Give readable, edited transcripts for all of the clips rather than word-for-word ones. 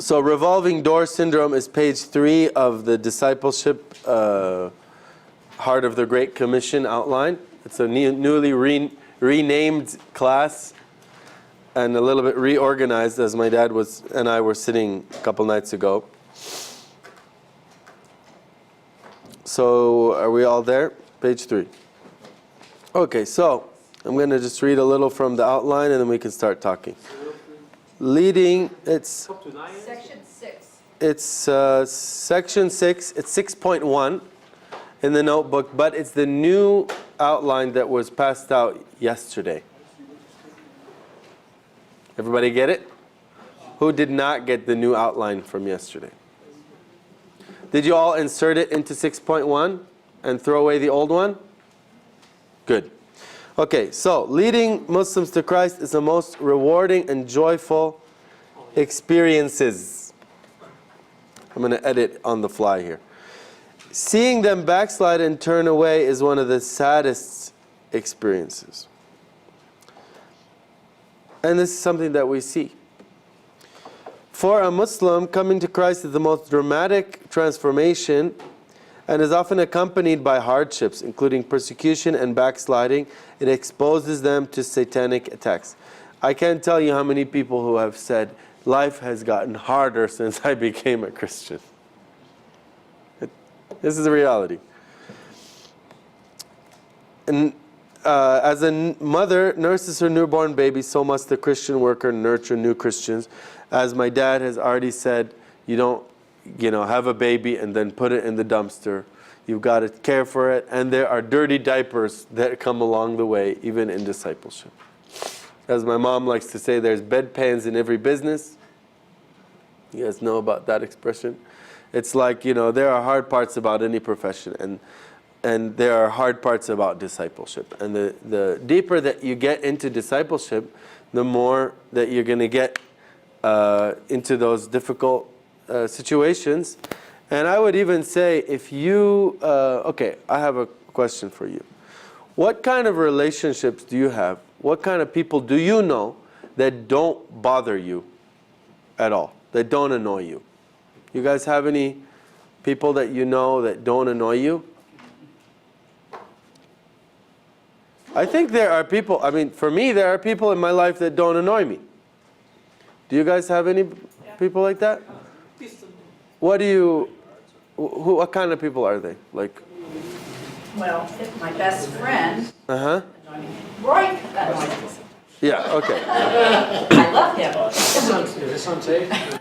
So revolving door syndrome is page 3 of the discipleship Heart of the Great Commission outline. It's a newly renamed class and a little bit reorganized as my dad and I were sitting a couple nights ago. So are we all there? Page 3. Okay, so I'm going to just read a little from the outline and then we can start talking. Leading, it's Section 6. It's section 6. It's 6.1 in the notebook, but it's the new outline that was passed out yesterday. Everybody get it? Who did not get the new outline from yesterday? Did you all insert it into 6.1 and throw away the old one? Good. Okay, so leading Muslims to Christ is the most rewarding and joyful experiences. I'm going to edit on the fly here. Seeing them backslide and turn away is one of the saddest experiences. And this is something that we see. For a Muslim, coming to Christ is the most dramatic transformation and is often accompanied by hardships, including persecution and backsliding. It exposes them to satanic attacks. I can't tell you how many people who have said, life has gotten harder since I became a Christian. This is the reality. And as a mother nurses her newborn baby, so must the Christian worker nurture new Christians. As my dad has already said, you don't have a baby and then put it in the dumpster. You've got to care for it. And there are dirty diapers that come along the way, even in discipleship. As my mom likes to say, there's bedpans in every business. You guys know about that expression? It's like, there are hard parts about any profession. And there are hard parts about discipleship. And the deeper that you get into discipleship, the more that you're going to get into those difficult situations. And I would even say if you, okay, I have a question for you. What kind of relationships do you have? What kind of people do you know that don't bother you at all, that don't annoy you? You guys have any people that you know that don't annoy you? I think there are people, for me, there are people in my life that don't annoy me. Do you guys have any people like that? What kind of people are they? Like? Well, if my best friend, Roy, annoys me. Yeah, okay. I love him.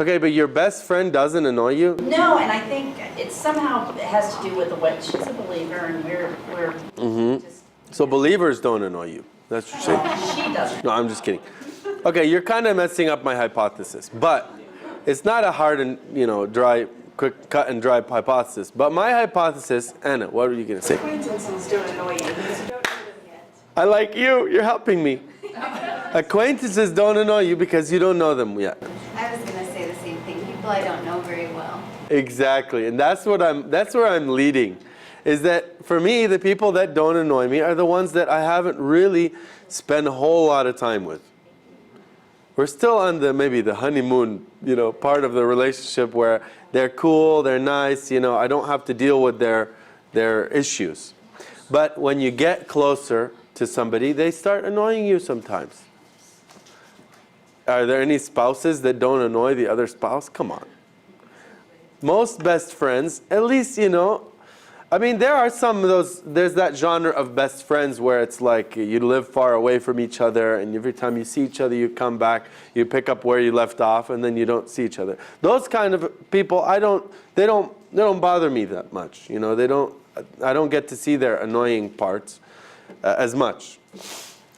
Okay, but your best friend doesn't annoy you? No, and I think it somehow has to do with the way she's a believer and we're just... So believers don't annoy you. That's what you're saying. She doesn't. No, I'm just kidding. Okay, you're kind of messing up my hypothesis, but it's not a hard and dry, quick cut and dry hypothesis. But my hypothesis, Anna, what were you going to say? Acquaintances don't annoy you because you don't know them yet. I like you. You're helping me. Acquaintances don't annoy you because you don't know them yet. I was going to say the same thing. People I don't know very well. Exactly, and that's where I'm leading. Is that for me, the people that don't annoy me are the ones that I haven't really spent a whole lot of time with. We're still on maybe the honeymoon, part of the relationship where they're cool, they're nice, I don't have to deal with their issues. But when you get closer to somebody, they start annoying you sometimes. Are there any spouses that don't annoy the other spouse? Come on. Most best friends, at least, there are some of those, there's that genre of best friends where it's like you live far away from each other and every time you see each other you come back, you pick up where you left off and then you don't see each other. Those kind of people, they don't bother me that much. I don't get to see their annoying parts as much.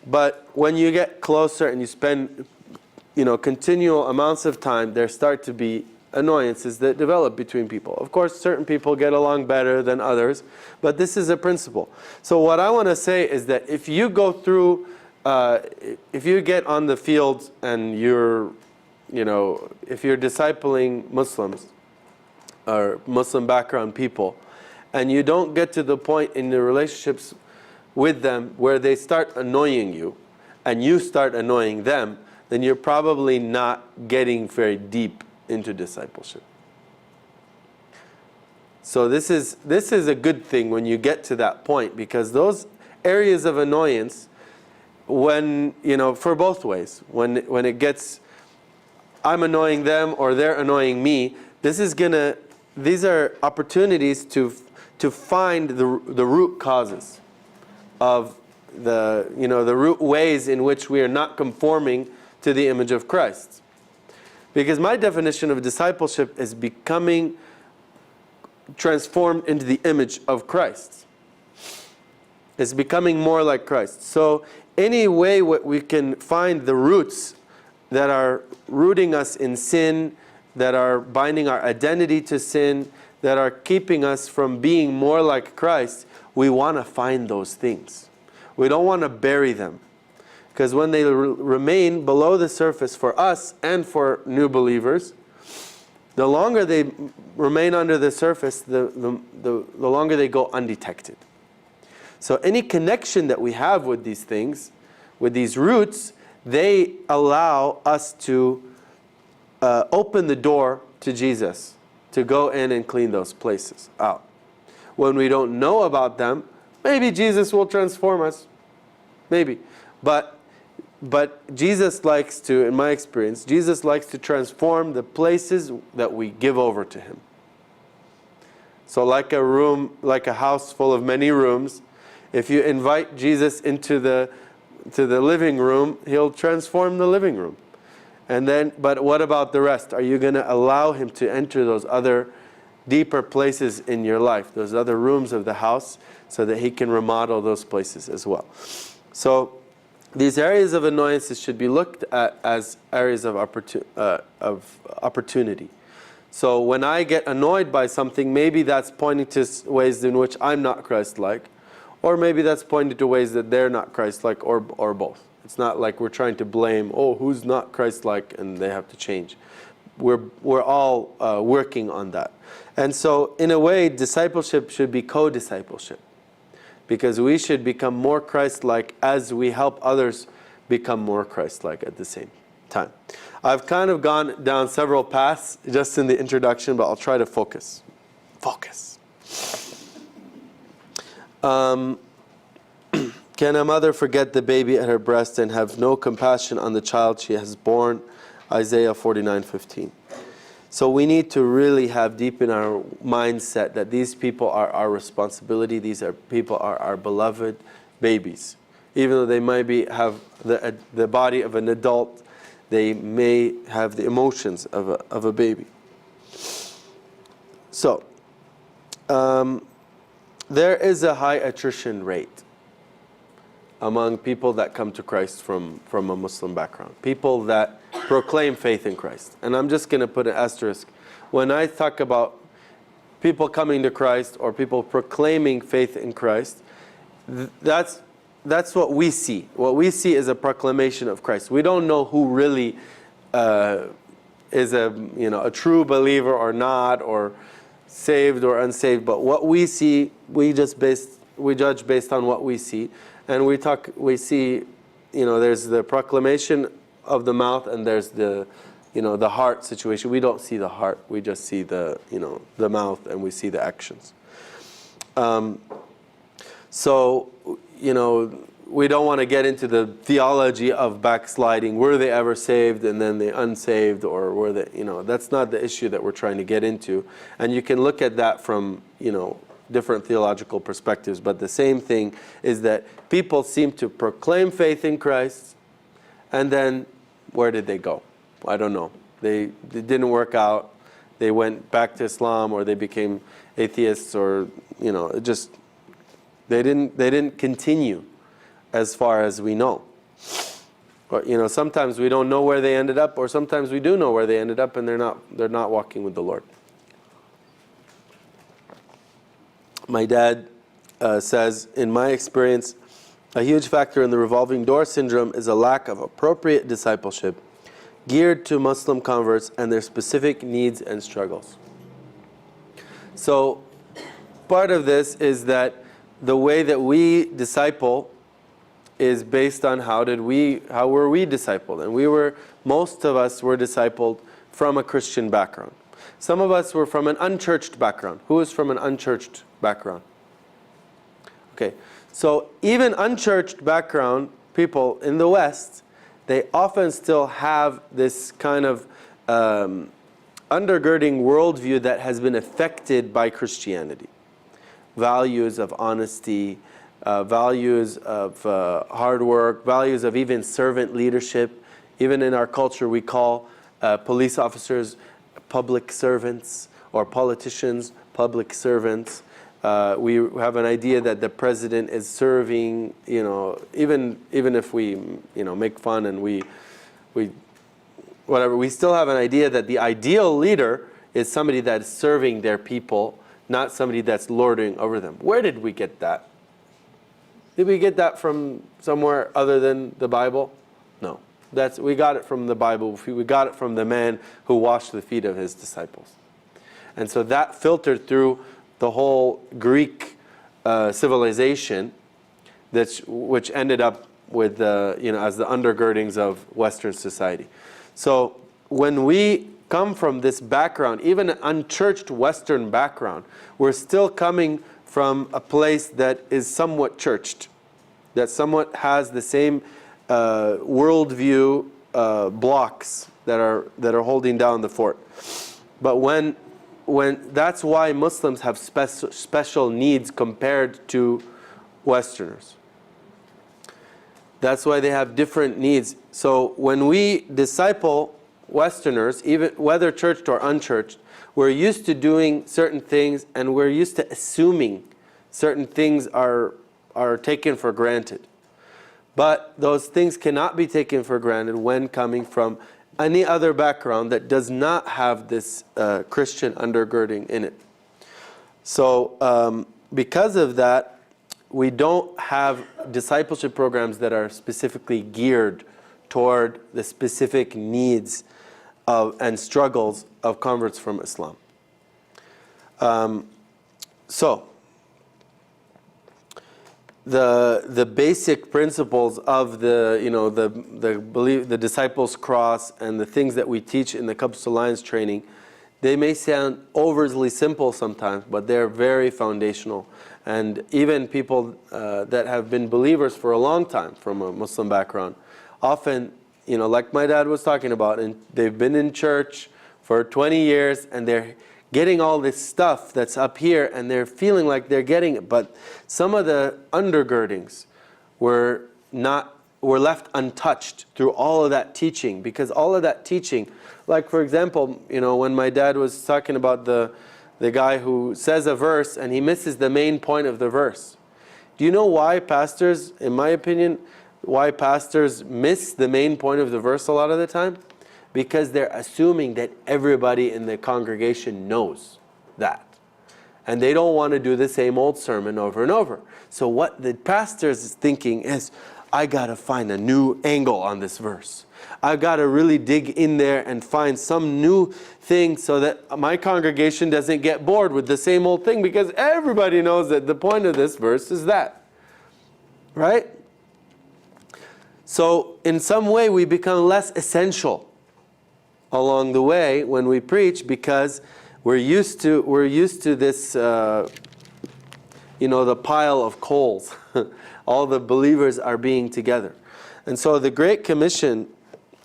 But when you get closer and you spend, continual amounts of time, there start to be annoyances that develop between people. Of course, certain people get along better than others, but this is a principle. So what I want to say is that if you go through, if you get on the field and if you're discipling Muslims or Muslim background people, and you don't get to the point in the relationships with them where they start annoying you, and you start annoying them, then you're probably not getting very deep into discipleship. So this is a good thing when you get to that point, because those areas of annoyance, when, for both ways, when it gets, I'm annoying them or they're annoying me, these are opportunities to find the root causes of the root ways in which we are not conforming to the image of Christ. Because my definition of discipleship is becoming transformed into the image of Christ. It's becoming more like Christ. So any way we can find the roots that are rooting us in sin, that are binding our identity to sin, that are keeping us from being more like Christ, we want to find those things. We don't want to bury them. Because when they remain below the surface for us and for new believers, the longer they remain under the surface, the longer they go undetected. So any connection that we have with these things, with these roots, they allow us to open the door to Jesus, to go in and clean those places out. When we don't know about them, maybe Jesus will transform us. Maybe. But Jesus likes to, in my experience, Jesus likes to transform the places that we give over to Him. So like a house full of many rooms, if you invite Jesus into the living room, He'll transform the living room. But what about the rest? Are you going to allow Him to enter those other deeper places in your life, those other rooms of the house, so that He can remodel those places as well? So these areas of annoyances should be looked at as areas of opportunity. So when I get annoyed by something, maybe that's pointing to ways in which I'm not Christ-like, or maybe that's pointing to ways that they're not Christ-like, or both. It's not like we're trying to blame, who's not Christ-like and they have to change. We're all working on that. And so in a way, discipleship should be co-discipleship, because we should become more Christ-like as we help others become more Christ-like at the same time. I've kind of gone down several paths just in the introduction, but I'll try to focus. Can a mother forget the baby at her breast and have no compassion on the child she has born? Isaiah 49:15. So we need to really have deep in our mindset that these people are our responsibility. These people are our beloved babies. Even though they might have the body of an adult, they may have the emotions of a baby. So, there is a high attrition rate among people that come to Christ from a Muslim background. People that proclaim faith in Christ. And I'm just going to put an asterisk. When I talk about people coming to Christ or people proclaiming faith in Christ, that's what we see. What we see is a proclamation of Christ. We don't know who really is a true believer or not, or saved or unsaved. But what we see, we judge based on what we see. And we see, there's the proclamation of the mouth and there's the heart situation. We don't see the heart. We just see the mouth, and we see the actions. So, we don't want to get into the theology of backsliding. Were they ever saved and then they unsaved, or were they, that's not the issue that we're trying to get into. And you can look at that from, different theological perspectives, but the same thing is that people seem to proclaim faith in Christ, and then where did they go? I don't know. They didn't work out. They went back to Islam, or they became atheists, or they didn't continue as far as we know. But sometimes we don't know where they ended up, or sometimes we do know where they ended up, and they're not walking with the Lord. My dad says, in my experience, a huge factor in the revolving door syndrome is a lack of appropriate discipleship geared to Muslim converts and their specific needs and struggles. So part of this is that the way that we disciple is based on how were we discipled. And most of us were discipled from a Christian background. Some of us were from an unchurched background. Who is from an unchurched background? Okay, so even unchurched background people in the West, they often still have this kind of undergirding worldview that has been affected by Christianity. Values of honesty, values of hard work, values of even servant leadership. Even in our culture, we call police officers public servants, or politicians public servants. We have an idea that the president is serving, even if we, make fun and we whatever, we still have an idea that the ideal leader is somebody that's serving their people, not somebody that's lording over them. Where did we get that? Did we get that from somewhere other than the Bible? No. We got it from the Bible. We got it from the man who washed the feet of his disciples. And so that filtered through the whole Greek civilization, which ended up with as the undergirdings of Western society. So when we come from this background, even an unchurched Western background, we're still coming from a place that is somewhat churched, that somewhat has the same worldview blocks that are holding down the fort. But when that's why Muslims have special needs compared to Westerners. That's why they have different needs. So when we disciple Westerners, even whether churched or unchurched, we're used to doing certain things, and we're used to assuming certain things are taken for granted. But those things cannot be taken for granted when coming from any other background that does not have this Christian undergirding in it. So because of that, we don't have discipleship programs that are specifically geared toward the specific needs and struggles of converts from Islam. So the basic principles of the disciples' cross and the things that we teach in the Cubs to Lions training, they may sound overly simple sometimes, but they're very foundational. And even people that have been believers for a long time from a Muslim background, often, like my dad was talking about, and they've been in church for 20 years and they're getting all this stuff that's up here and they're feeling like they're getting it. But some of the undergirdings were left untouched through all of that teaching, because all of that teaching, like for example, when my dad was talking about the guy who says a verse and he misses the main point of the verse. Do you know why pastors, in my opinion, why pastors miss the main point of the verse a lot of the time? Because they're assuming that everybody in the congregation knows that. And they don't want to do the same old sermon over and over. So what the pastor is thinking is, I got to find a new angle on this verse. I've got to really dig in there and find some new thing so that my congregation doesn't get bored with the same old thing, because everybody knows that the point of this verse is that. Right? So in some way we become less essential along the way when we preach, because we're used to this the pile of coals. All the believers are being together. And so the Great Commission,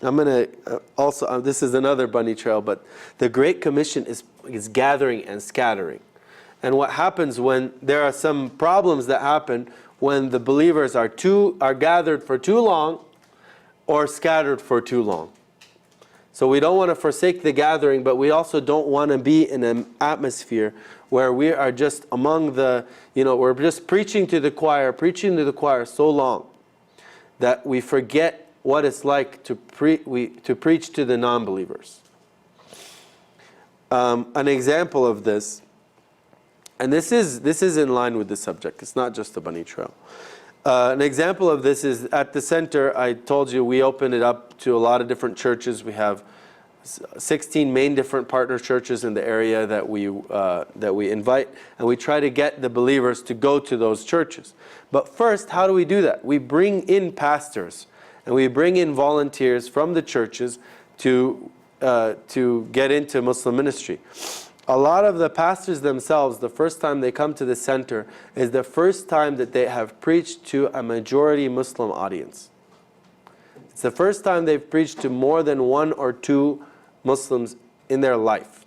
I'm going to also, this is another bunny trail, but the Great Commission is gathering and scattering. And what happens when there are some problems that happen when the believers are gathered for too long or scattered for too long. So we don't want to forsake the gathering, but we also don't want to be in an atmosphere where we are just among we're just preaching to the choir so long that we forget what it's like to preach to the non-believers. An example of this, and this is in line with the subject, it's not just a bunny trail. An example of this is at the center. I told you we opened it up to a lot of different churches. We have 16 main different partner churches in the area that we invite, and we try to get the believers to go to those churches. But first, how do we do that? We bring in pastors and we bring in volunteers from the churches to to get into Muslim ministry. A lot of the pastors themselves, the first time they come to the center is the first time that they have preached to a majority Muslim audience. It's the first time they've preached to more than 1 or 2 Muslims in their life.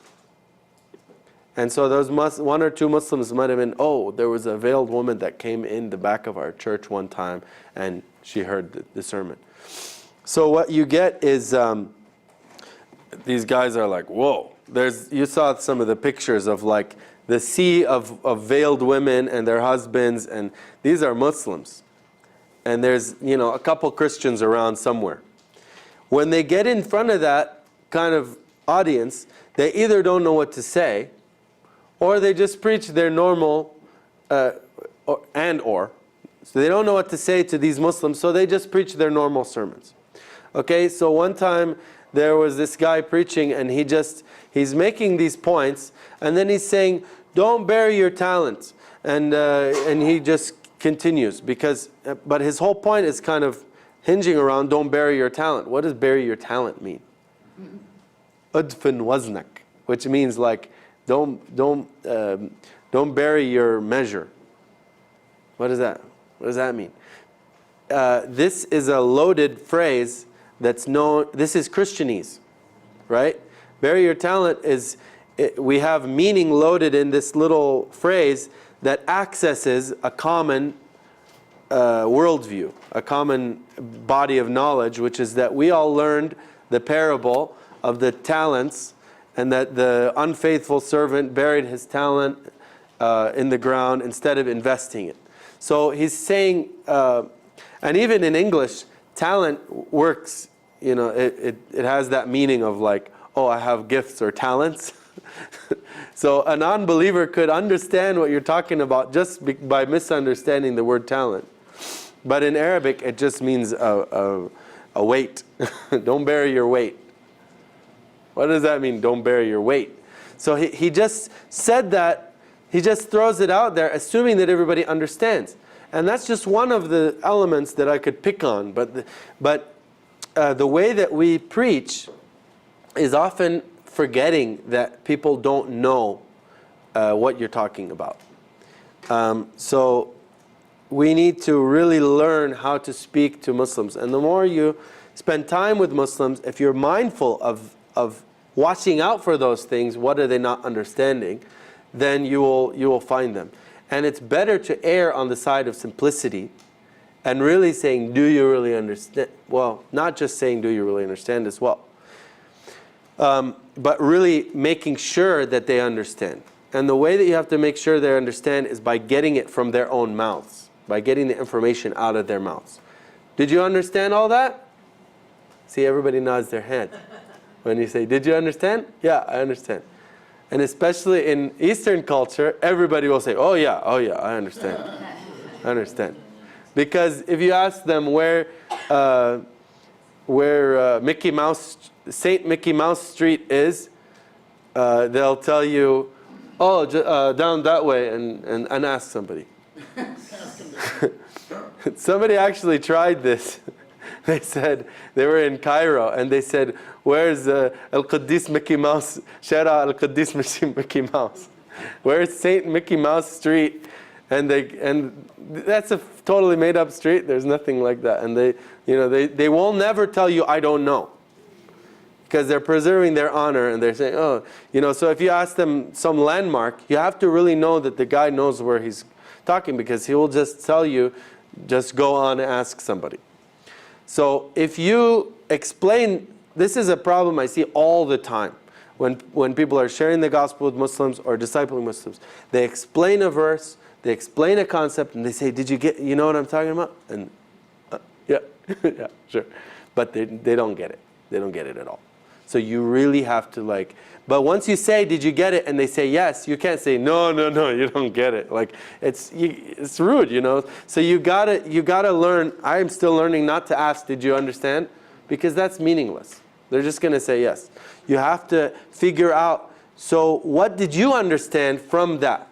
And so those 1 or 2 Muslims might have been, oh, there was a veiled woman that came in the back of our church one time and she heard the sermon. So what you get is these guys are like, whoa. You saw some of the pictures of like the sea of veiled women and their husbands, and these are Muslims. And there's, a couple Christians around somewhere. When they get in front of that kind of audience, they either don't know what to say, or they just preach their normal, so they don't know what to say to these Muslims, so they just preach their normal sermons. Okay, so one time there was this guy preaching, and he's making these points, and then he's saying, don't bury your talent. And he just continues, but his whole point is kind of hinging around don't bury your talent. What does bury your talent mean? Udfin waznak, which means like don't bury your measure. What does that mean? This is a loaded phrase that's known. This is Christianese, right? Bury your talent we have meaning loaded in this little phrase that accesses a common worldview, a common body of knowledge, which is that we all learned the parable of the talents, and that the unfaithful servant buried his talent in the ground instead of investing it. So he's saying, and even in English, talent works, it has that meaning of like, oh, I have gifts or talents. So a non-believer could understand what you're talking about just by misunderstanding the word talent. But in Arabic, it just means a weight. Don't bury your weight. What does that mean, don't bury your weight? So he just said that, he just throws it out there, assuming that everybody understands. And that's just one of the elements that I could pick on. But the way that we preach is often forgetting that people don't know what you're talking about. So we need to really learn how to speak to Muslims. And the more you spend time with Muslims, if you're mindful of watching out for those things, what are they not understanding, then you will find them. And it's better to err on the side of simplicity and really saying, do you really understand? Well, not just saying, do you really understand as well. But really making sure that they understand. And the way that you have to make sure they understand is by getting it from their own mouths, by getting the information out of their mouths. Did you understand all that? See, everybody nods their head when you say, did you understand? Yeah, I understand. And especially in Eastern culture, everybody will say, oh yeah, I understand. I understand. Because if you ask them where St. Mickey Mouse Street is, they'll tell you, oh, down that way, and ask somebody. Somebody actually tried this. They said, they were in Cairo, and they said, where's Al-Qaddis Mickey Mouse, Shara Al-Qaddis Mickey Mouse? Where's St. Mickey Mouse Street? And that's a totally made up street. There's nothing like that. And they will never tell you, I don't know. Because they're preserving their honor, and they're saying, oh, so if you ask them some landmark, you have to really know that the guy knows where he's talking, because he will just tell you, just go on and ask somebody. So if you explain, this is a problem I see all the time when people are sharing the gospel with Muslims or discipling Muslims. They explain a verse, they explain a concept, and they say, did you know what I'm talking about? And yeah, yeah, sure. But they don't get it. They don't get it at all. So you really have to but once you say, did you get it? And they say yes, you can't say, no, you don't get it. It's rude, So you gotta learn. I am still learning not to ask, did you understand? Because that's meaningless. They're just gonna say yes. You have to figure out, so what did you understand from that?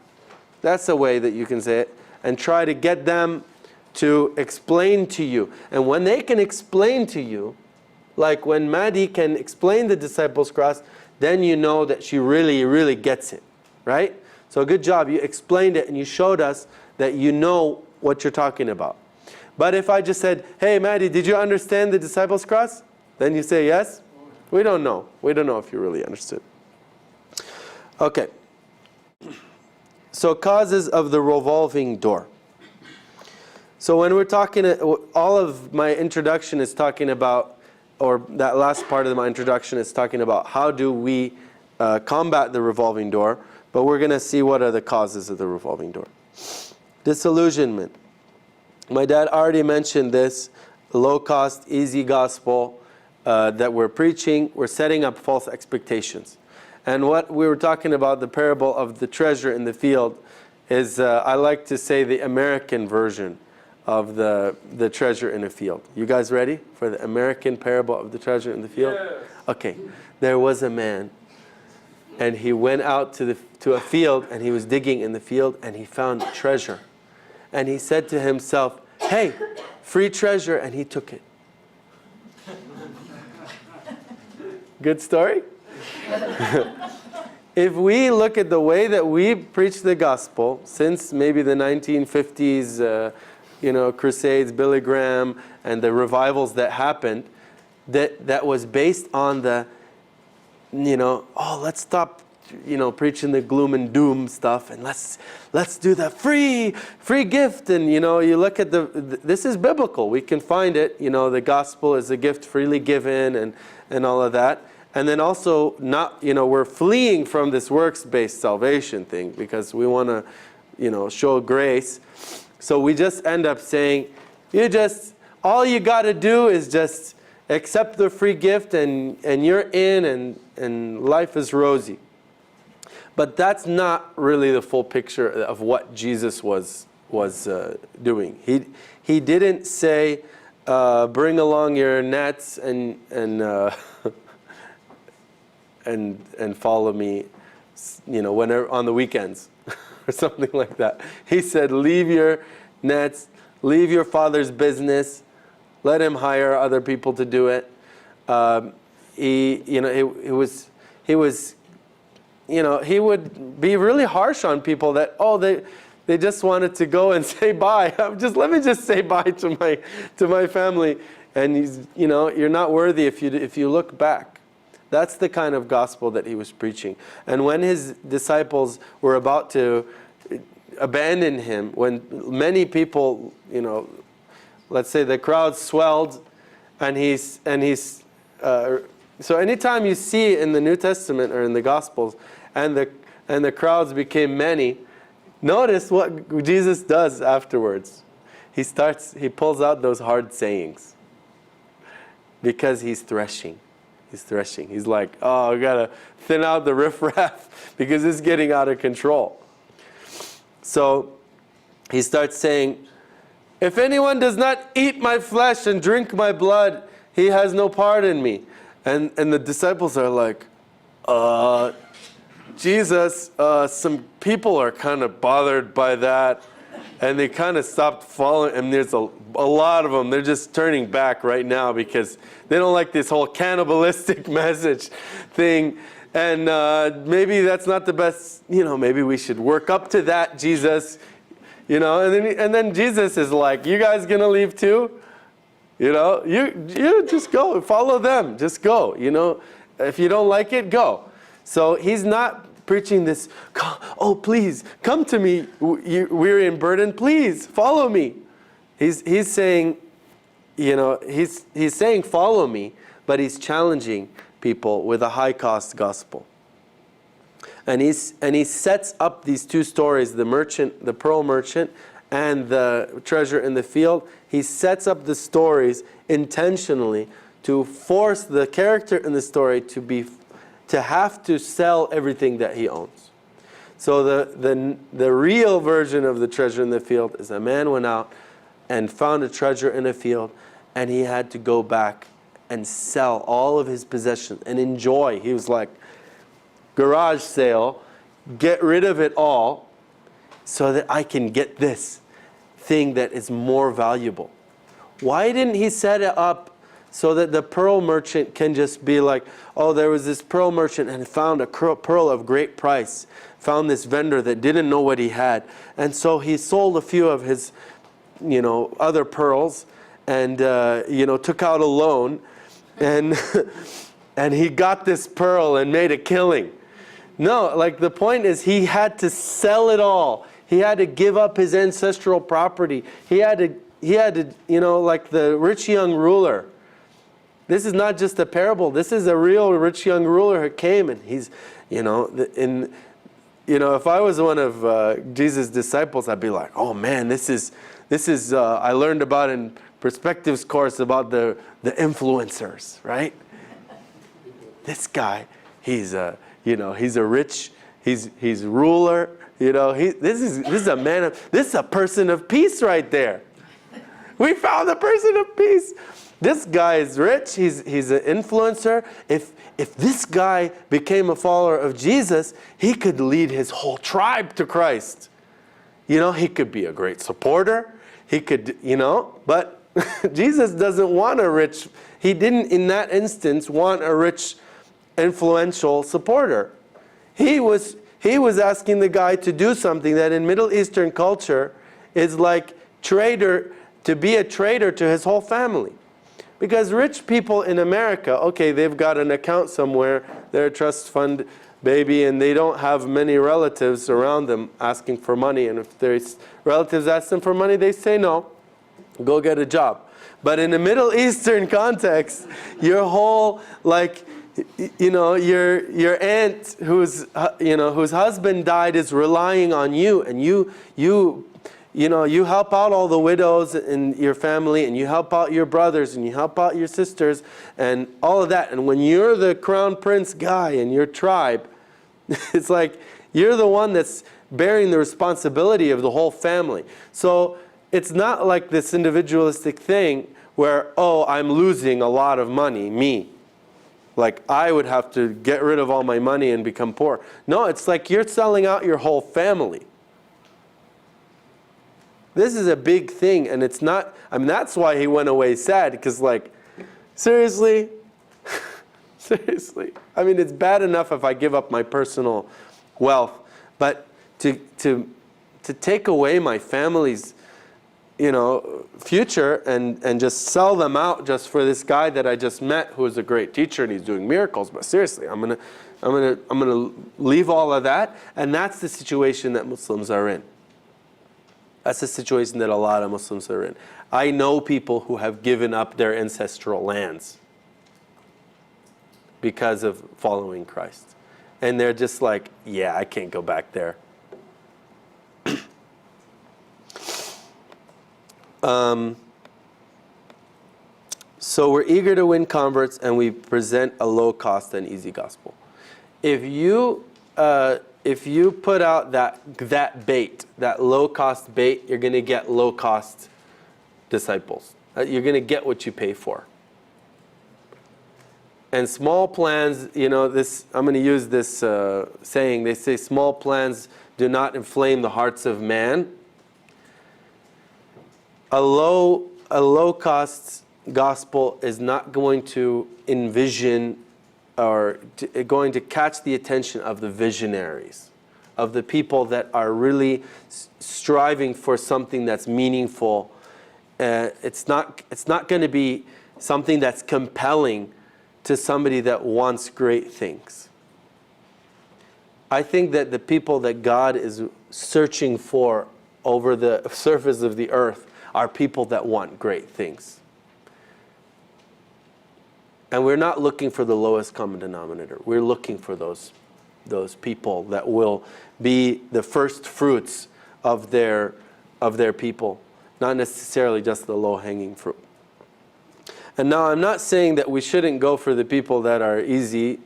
That's a way that you can say it. And try to get them to explain to you. And when they can explain to you, like when Maddie can explain the disciples' cross, then you know that she really, really gets it, right? So good job, you explained it and you showed us that you know what you're talking about. But if I just said, hey Maddie, did you understand the disciples' cross? Then you say yes? We don't know. We don't know if you really understood. Okay. So causes of the revolving door. So when we're talking, all of my introduction is talking about, or that last part of my introduction is talking about how do we combat the revolving door, but we're going to see what are the causes of the revolving door. Disillusionment. My dad already mentioned this, low-cost, easy gospel that we're preaching. We're setting up false expectations. And what we were talking about, the parable of the treasure in the field, is I like to say the American version of the treasure in a field. You guys ready for the American parable of the treasure in the field? Yes. Okay. There was a man, and he went out to a field, and he was digging in the field, and he found treasure. And he said to himself, hey, free treasure, and he took it. Good story? If we look at the way that we preach the gospel since maybe the 1950s, crusades, Billy Graham, and the revivals that happened, that was based on the, let's stop, preaching the gloom and doom stuff, and let's do the free gift. And you look at this is biblical. We can find it. The gospel is a gift freely given, and all of that. And then also not, we're fleeing from this works-based salvation thing because we want to, show grace. So we just end up saying, all you got to do is just accept the free gift and you're in and life is rosy. But that's not really the full picture of what Jesus was doing. He didn't say, bring along your nets and follow me, whenever on the weekends or something like that. He said, leave your nets, leave your father's business, let him hire other people to do it. He would be really harsh on people that, they just wanted to go and say bye. Let me just say bye to my family. And you're not worthy if you look back. That's the kind of gospel that he was preaching. And when his disciples were about to abandon him, when many people, let's say the crowd swelled, so anytime you see in the New Testament or in the Gospels, and the crowds became many, notice what Jesus does afterwards. He pulls out those hard sayings because he's threshing. He's threshing. He's like, I gotta thin out the riffraff because it's getting out of control. So he starts saying, if anyone does not eat my flesh and drink my blood, he has no part in me. And the disciples are like, Jesus, some people are kind of bothered by that. And they kind of stopped following, and there's a lot of them. They're just turning back right now because they don't like this whole cannibalistic message thing. And maybe that's not the best, maybe we should work up to that, Jesus. And then Jesus is like, you guys gonna leave too? You just go, follow them, just go. If you don't like it, go. So he's not preaching this, please, come to me, weary and burdened, please, follow me. He's saying, he's saying follow me, but he's challenging people with a high-cost gospel. And he sets up these two stories, the pearl merchant and the treasure in the field. He sets up the stories intentionally to force the character in the story to have to sell everything that he owns. So the real version of the treasure in the field is a man went out and found a treasure in a field, and he had to go back and sell all of his possessions and enjoy. He was like, garage sale, get rid of it all so that I can get this thing that is more valuable. Why didn't he set it up so that the pearl merchant can just be like, oh, there was this pearl merchant and found a pearl of great price. Found this vendor that didn't know what he had. And so he sold a few of his, other pearls and, took out a loan. And, and he got this pearl and made a killing. No, like the point is he had to sell it all. He had to give up his ancestral property. He had to, like the rich young ruler. This is not just a parable. This is a real rich young ruler who came, and he's, if I was one of Jesus' disciples, I'd be like, oh man, this is I learned about in perspectives course about the influencers, right? This guy, he's a rich, he's ruler, this is a person of peace right there. We found a person of peace. This guy is rich, he's an influencer. If this guy became a follower of Jesus, he could lead his whole tribe to Christ. He could be a great supporter. He could, but Jesus doesn't want a rich, he didn't in that instance want a rich, influential supporter. He was asking the guy to do something that in Middle Eastern culture is like to be a traitor to his whole family. Because rich people in America, okay, they've got an account somewhere, they're a trust fund baby, and they don't have many relatives around them asking for money. And if their relatives ask them for money, they say no, go get a job. But in a Middle Eastern context, your whole, your aunt whose husband died is relying on you, and you help out all the widows in your family, and you help out your brothers, and you help out your sisters, and all of that. And when you're the crown prince guy in your tribe, it's like you're the one that's bearing the responsibility of the whole family. So it's not like this individualistic thing where, oh, I'm losing a lot of money, me. Like I would have to get rid of all my money and become poor. No, it's like you're selling out your whole family. This is a big thing, and it's not, that's why he went away sad, because seriously? Seriously? It's bad enough if I give up my personal wealth, but to take away my family's, future and just sell them out just for this guy that I just met who is a great teacher and he's doing miracles. But seriously, I'm gonna leave all of that, and that's the situation that Muslims are in. That's the situation that a lot of Muslims are in. I know people who have given up their ancestral lands because of following Christ. And they're just like, yeah, I can't go back there. So we're eager to win converts, and we present a low cost and easy gospel. If you put out that bait, that low cost bait, you're going to get low cost disciples. You're going to get what you pay for. And small plans, I'm going to use this saying. They say small plans do not inflame the hearts of man. A low cost gospel is not going to envision or going to catch the attention of the visionaries, of the people that are really striving for something that's meaningful. It's not going to be something that's compelling to somebody that wants great things. I think that the people that God is searching for over the surface of the earth are people that want great things. And we're not looking for the lowest common denominator. We're looking for those people that will be the first fruits of their people, not necessarily just the low-hanging fruit. And now I'm not saying that we shouldn't go for the people that are easy,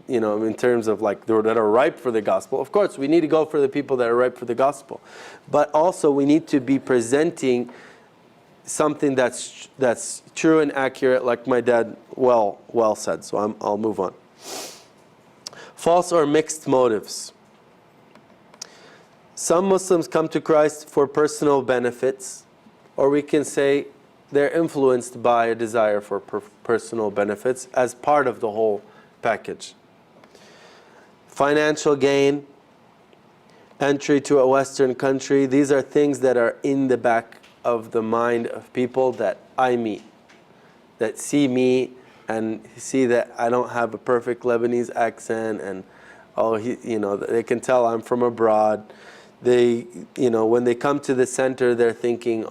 in terms of that are ripe for the gospel. Of course, we need to go for the people that are ripe for the gospel. But also we need to be presenting something that's true and accurate, like my dad well said. So I'll move on. False or mixed motives. Some Muslims come to Christ for personal benefits, or we can say they're influenced by a desire for personal benefits as part of the whole package. Financial gain, entry to a Western country, these are things that are in the back of the mind of people that I meet, that see me and see that I don't have a perfect Lebanese accent, and they can tell I'm from abroad. They, when they come to the center, they're thinking,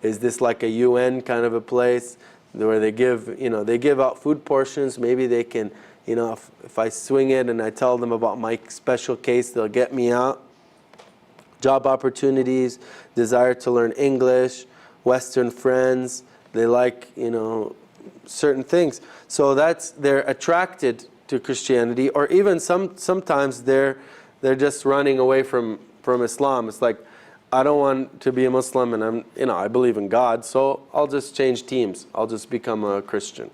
is this like a UN kind of a place where they give out food portions? Maybe they can, if I swing it and I tell them about my special case, they'll get me out. Job opportunities, desire to learn English, Western friends, they like, certain things. So they're attracted to Christianity, or even sometimes they're just running away from Islam. It's like, I don't want to be a Muslim, and I believe in God, so I'll just change teams. I'll just become a Christian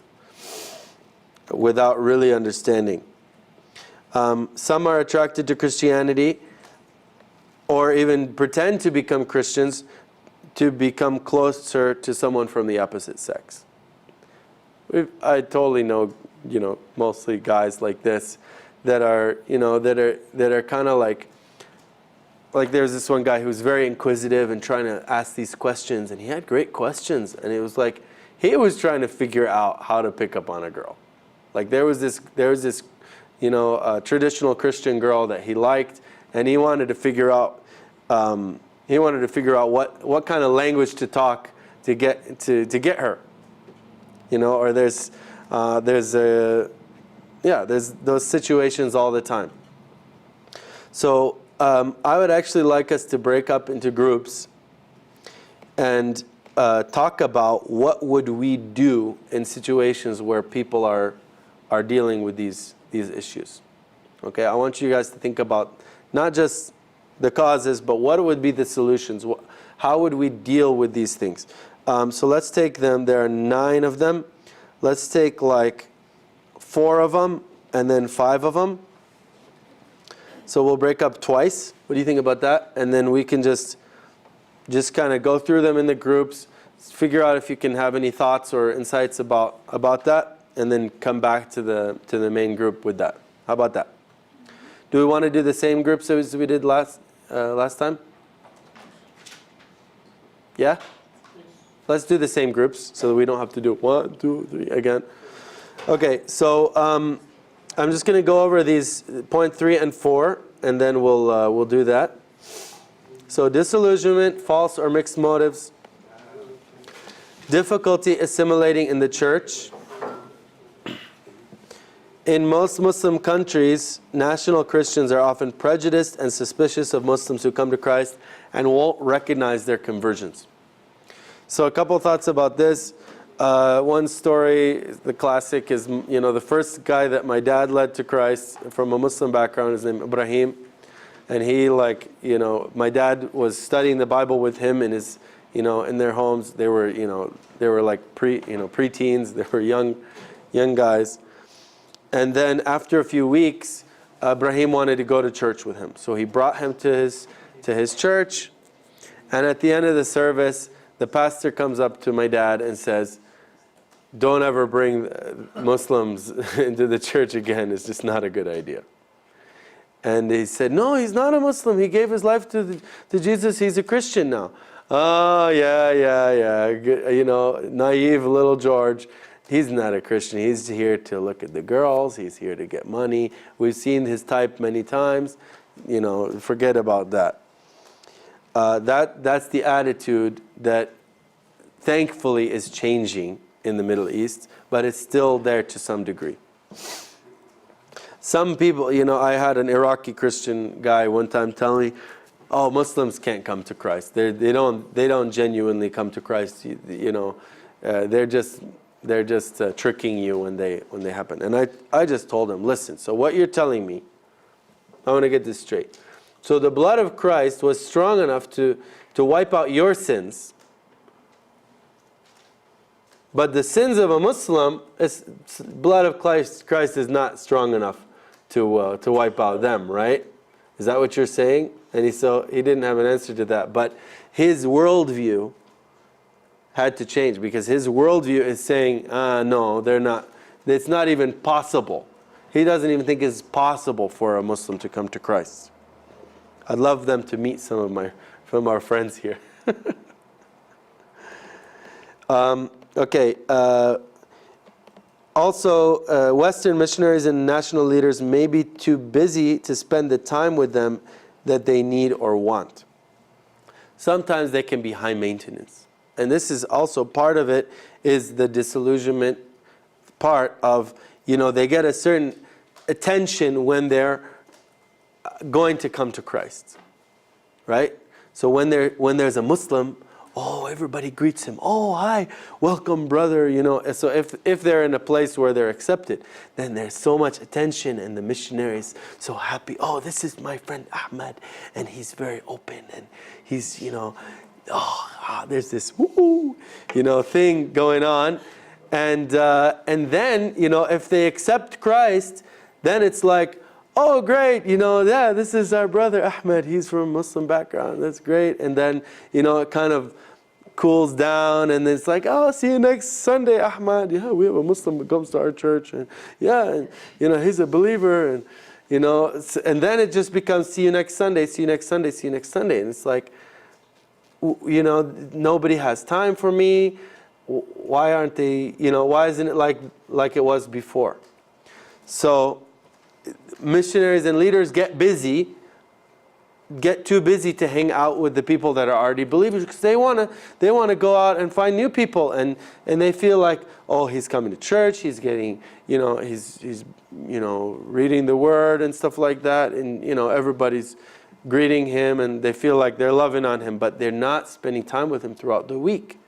without really understanding. Some are attracted to Christianity, or even pretend to become Christians to become closer to someone from the opposite sex. I totally know, mostly guys like this that are, that are kind of like there's this one guy who's very inquisitive and trying to ask these questions, and he had great questions, and it was like he was trying to figure out how to pick up on a girl. Like there was this traditional Christian girl that he liked, and he wanted to figure out what kind of language to talk to get her. Or there's those situations all the time. So I would actually like us to break up into groups and talk about what would we do in situations where people are dealing with these issues. Okay, I want you guys to think about not just the causes, but what would be the solutions? How would we deal with these things? So let's take them. There are 9 of them. Let's take like 4 of them and then 5 of them. So we'll break up twice. What do you think about that? And then we can just kind of go through them in the groups, figure out if you can have any thoughts or insights about that, and then come back to the main group with that. How about that? Do we want to do the same groups as we did last time? Yeah? Let's do the same groups so that we don't have to do 1, 2, 3 again. Okay, so I'm just going to go over these point 3 and 4, and then we'll do that. So disillusionment, false or mixed motives, difficulty assimilating in the church. In most Muslim countries, national Christians are often prejudiced and suspicious of Muslims who come to Christ and won't recognize their conversions. So a couple thoughts about this. One story, the classic, is the first guy that my dad led to Christ from a Muslim background is named Ibrahim, and he my dad was studying the Bible with him in his in their homes. They were like preteens. They were young guys. And then after a few weeks, Ibrahim wanted to go to church with him. So he brought him to his church. And at the end of the service, the pastor comes up to my dad and says, "Don't ever bring Muslims into the church again. It's just not a good idea." And he said, "No, he's not a Muslim. He gave his life to Jesus. He's a Christian now." "Oh, yeah. Naive little George. He's not a Christian. He's here to look at the girls. He's here to get money. We've seen his type many times. Forget about that." That's the attitude that thankfully is changing in the Middle East, but it's still there to some degree. Some people, I had an Iraqi Christian guy one time tell me, "Oh, Muslims can't come to Christ. They don't genuinely come to Christ. They're just tricking you when they happen." And I just told him, "Listen, so what you're telling me, I want to get this straight. So the blood of Christ was strong enough to wipe out your sins, but the sins of a Muslim, blood of Christ is not strong enough to wipe out them, right? Is that what you're saying?" And he didn't have an answer to that, but his worldview had to change, because his worldview is saying, no, they're not. It's not even possible. He doesn't even think it's possible for a Muslim to come to Christ. I'd love them to meet some of our friends here. Okay. Also, Western missionaries and national leaders may be too busy to spend the time with them that they need or want. Sometimes they can be high maintenance. And this is also part of it, is the disillusionment part of, they get a certain attention when they're going to come to Christ. Right? So when there's a Muslim, everybody greets him. Oh, hi, welcome, brother. So if they're in a place where they're accepted, then there's so much attention, and the missionaries so happy. Oh, this is my friend Ahmed, and he's very open, and he's, there's this woo, thing going on, and then if they accept Christ, then it's like, oh, great, this is our brother Ahmed. He's from a Muslim background. That's great. And then, it kind of cools down, and it's like, oh, see you next Sunday, Ahmed. Yeah, we have a Muslim who comes to our church, and he's a believer, and and then it just becomes, see you next Sunday, see you next Sunday, see you next Sunday, and it's like, nobody has time for me. Why aren't they? Why isn't it like it was before? So missionaries and leaders get too busy to hang out with the people that are already believers, because they want to go out and find new people, and they feel like, oh, he's coming to church, he's getting, he's reading the word and stuff like that, and everybody's greeting him, and they feel like they're loving on him, but they're not spending time with him throughout the week.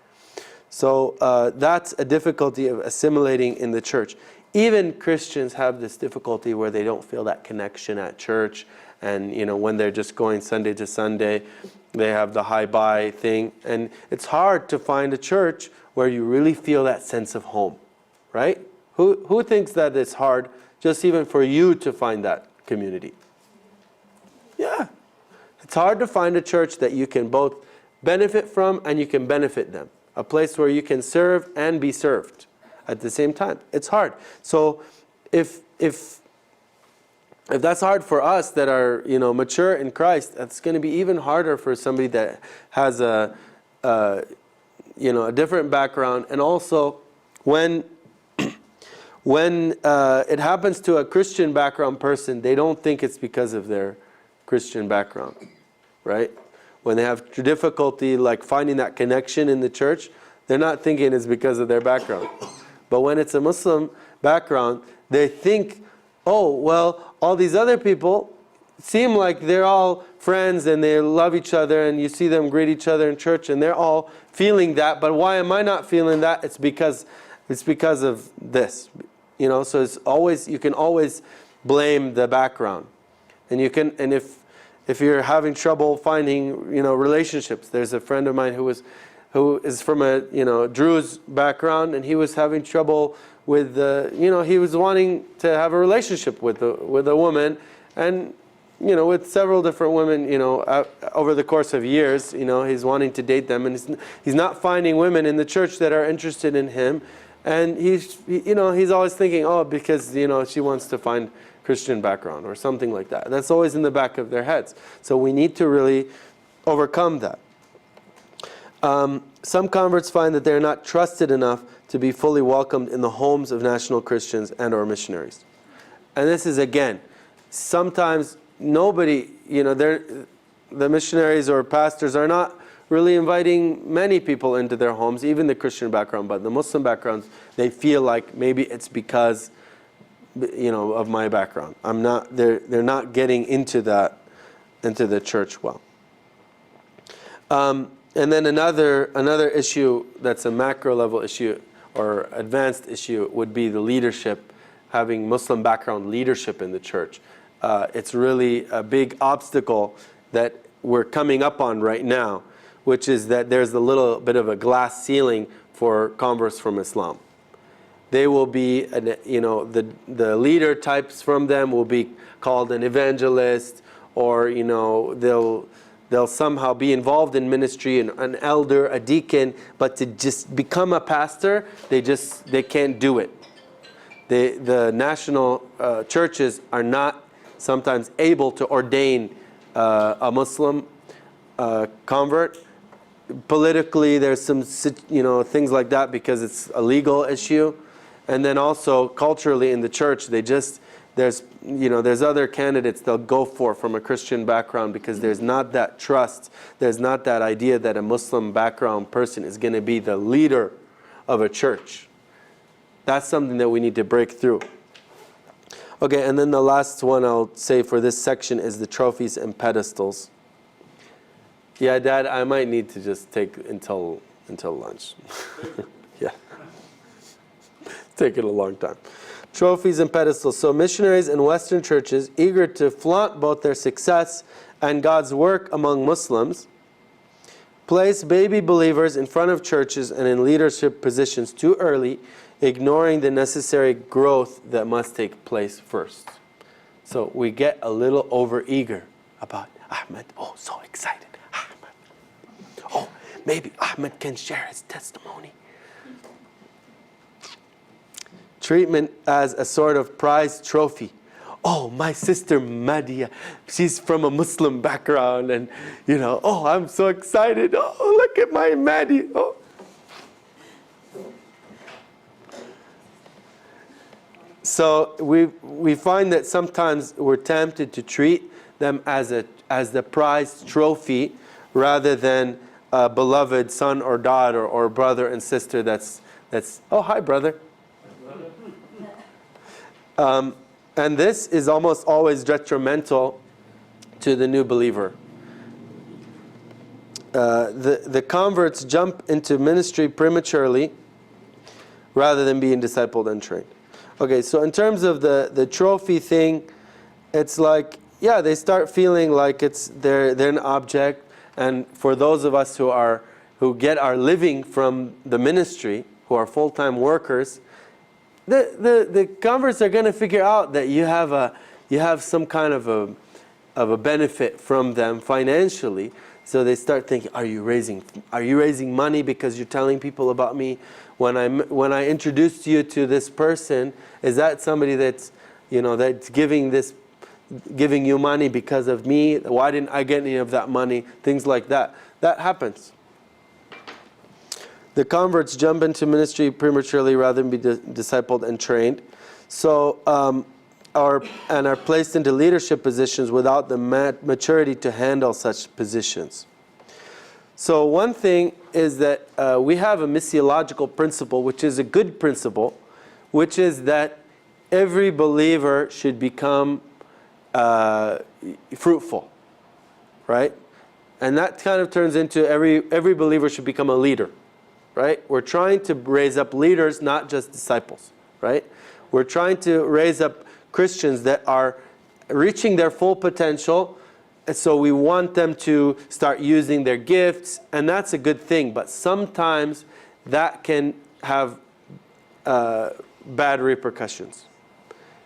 So that's a difficulty of assimilating in the church. Even Christians have this difficulty where they don't feel that connection at church. And, when they're just going Sunday to Sunday, they have the hi-bye thing. And it's hard to find a church where you really feel that sense of home, right? Who thinks that it's hard just even for you to find that community? Yeah. It's hard to find a church that you can both benefit from and you can benefit them. A place where you can serve and be served at the same time. It's hard. So if that's hard for us that are mature in Christ, it's going to be even harder for somebody that has a different background. And also when it happens to a Christian background person, they don't think it's because of their Christian background, right? When they have difficulty finding that connection in the church, they're not thinking it's because of their background. But when it's a Muslim background, they think, oh, well, all these other people seem like they're all friends and they love each other, and you see them greet each other in church, and they're all feeling that. But why am I not feeling that? It's because of this, So it's always, you can always blame the background, and if you're having trouble finding relationships, there's a friend of mine who is from a Druze background, and he was having trouble with he was wanting to have a relationship with a woman, and with several different women over the course of years, he's wanting to date them, and he's not finding women in the church that are interested in him, and he's always thinking, oh, because she wants to find Christian background or something like that. That's always in the back of their heads. So we need to really overcome that. Some converts find that they're not trusted enough to be fully welcomed in the homes of national Christians and or missionaries. And this is, again, sometimes nobody, the missionaries or pastors are not really inviting many people into their homes, even the Christian background, but the Muslim backgrounds, they feel like maybe it's because of my background. They're not getting into the church well. And then another issue that's a macro level issue or advanced issue would be the leadership, having Muslim background leadership in the church. It's really a big obstacle that we're coming up on right now, which is that there's a little bit of a glass ceiling for converts from Islam. They will be, the leader types from them will be called an evangelist, or they'll they'll somehow be involved in ministry, an elder, a deacon, but to just become a pastor, they can't do it. The national churches are not sometimes able to ordain a Muslim convert. Politically, there's some things like that because it's a legal issue, and then also culturally in the church, there's other candidates they'll go for from a Christian background because there's not that trust, there's not that idea that a Muslim background person is going to be the leader of a church. That's something that we need to break through. Okay, and then the last one I'll say for this section is the trophies and pedestals. Yeah, Dad, I might need to just take until lunch. Yeah. Taking a long time. Trophies and pedestals. So missionaries in Western churches, eager to flaunt both their success and God's work among Muslims, place baby believers in front of churches and in leadership positions too early, ignoring the necessary growth that must take place first. So we get a little overeager about Ahmed. Oh, so excited. Ahmed. Oh, maybe Ahmed can share his testimony. Treatment as a sort of prize trophy. Oh, my sister Madia, she's from a Muslim background, and oh, I'm so excited. Oh, look at my Madia. Oh. So we find that sometimes we're tempted to treat them as the prized trophy rather than a beloved son or daughter or brother and sister that's oh, hi brother. And this is almost always detrimental to the new believer. The converts jump into ministry prematurely rather than being discipled and trained. Okay, so in terms of the trophy thing, it's like, yeah, they start feeling like they're an object. And for those of us who get our living from the ministry, who are full-time workers, the converts are going to figure out that you have some kind of a benefit from them financially. So they start thinking, are you raising money because you're telling people about me? When I introduced you to this person, is that somebody that's giving you money because of me? Why didn't I get any of that money? Things like that. That happens. The converts jump into ministry prematurely rather than be discipled and trained. So are placed into leadership positions without the maturity to handle such positions. So one thing is that we have a missiological principle, which is a good principle, which is that every believer should become fruitful, right? And that kind of turns into every believer should become a leader, right? We're trying to raise up leaders, not just disciples, right? We're trying to raise up Christians that are reaching their full potential. And so we want them to start using their gifts, and that's a good thing. But sometimes that can have bad repercussions,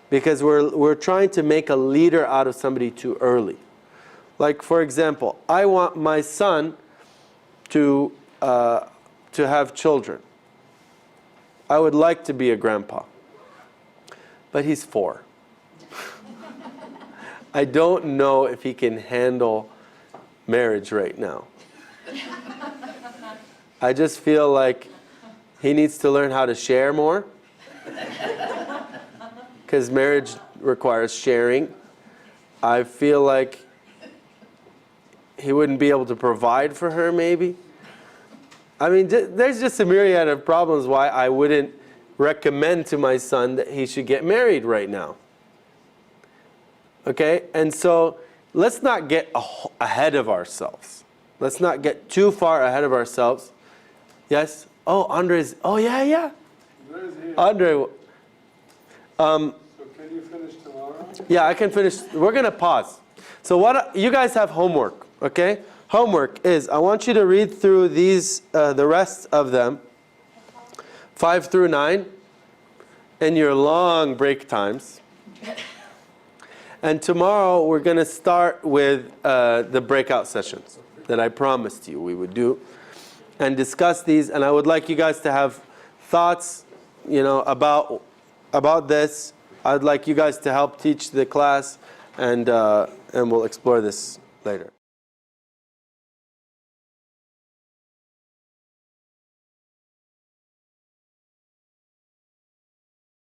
because we're trying to make a leader out of somebody too early. Like, for example, I want my son to have children. I would like to be a grandpa, but he's 4. I don't know if he can handle marriage right now. I just feel like he needs to learn how to share more, because marriage requires sharing. I feel like he wouldn't be able to provide for her, maybe. I mean, there's just a myriad of problems why I wouldn't recommend to my son that he should get married right now. Okay? And so let's not get ahead of ourselves. Let's not get too far ahead of ourselves. Yes? Oh, Andre's. Oh, yeah. Andre's here. Andre. So can you finish tomorrow? Yeah, I can finish. We're going to pause. So you guys have homework, okay? Homework is, I want you to read through these, the rest of them, 5 through 9, in your long break times. And tomorrow we're going to start with the breakout sessions that I promised you we would do and discuss these. And I would like you guys to have thoughts, about this. I'd like you guys to help teach the class, and we'll explore this later.